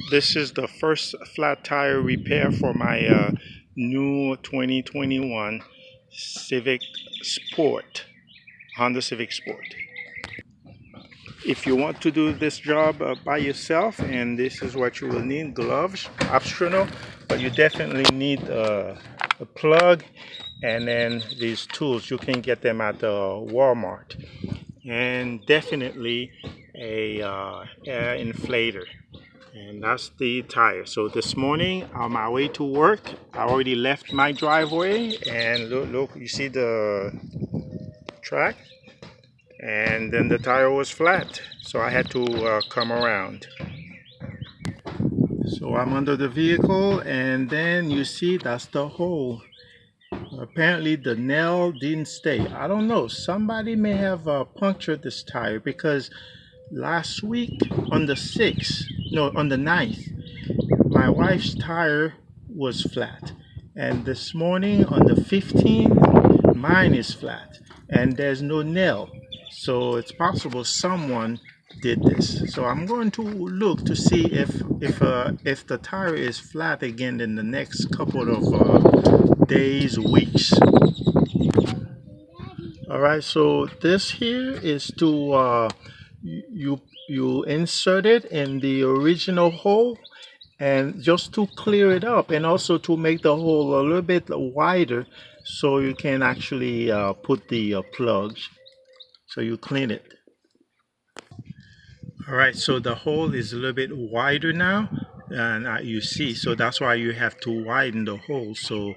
This is the first flat tire repair for my new 2021 Civic Sport, Honda Civic Sport. If you want to do this job by yourself, and this is what you will need: gloves, optional, but you definitely need a plug, and then these tools. You can get them at Walmart, and definitely a air inflator. And that's the tire. So this morning on my way to work, I already left my driveway, and look, you see the track, and then the tire was flat, so I had to come around. So I'm under the vehicle, and then you see that's the hole. Apparently the nail didn't stay. I don't know, somebody may have punctured this tire, because last week on the 6th, no, on the 9th, my wife's tire was flat, and this morning on the 15th, mine is flat, and there's no nail. So it's possible someone did this. So I'm going to look to see if the tire is flat again in the next couple of days, weeks. All right, so this here is to you insert it in the original hole, and just to clear it up, and also to make the hole a little bit wider, so you can actually put the plugs. So you clean it. All right, so the hole is a little bit wider now, and you see, so that's why you have to widen the hole, so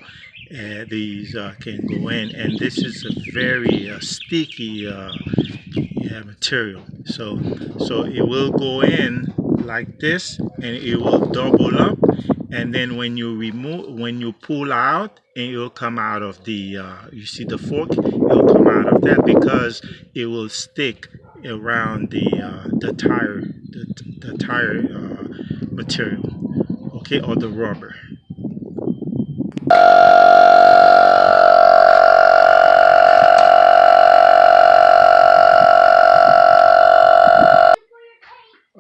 these can go in. And this is a very sticky material, so it will go in like this, and it will double up, and then when you pull out, and it will come out of the you see the fork, it will come out of that, because it will stick around the tire, the tire material, okay, or the rubber.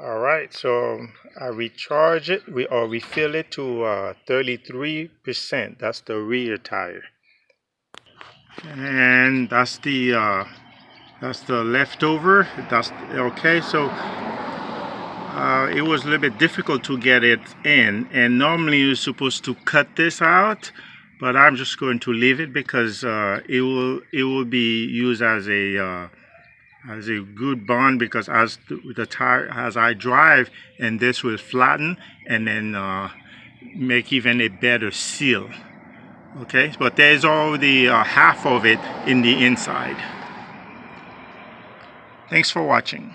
All right, so I recharge it, or refill it to 33%. That's the rear tire, and that's the leftover. That's okay. So it was a little bit difficult to get it in, and normally you're supposed to cut this out, but I'm just going to leave it, because it will be used as a good bond, because as the tire, as I drive, and this will flatten, and then make even a better seal. Okay, but there's already half of it in the inside. Thanks for watching.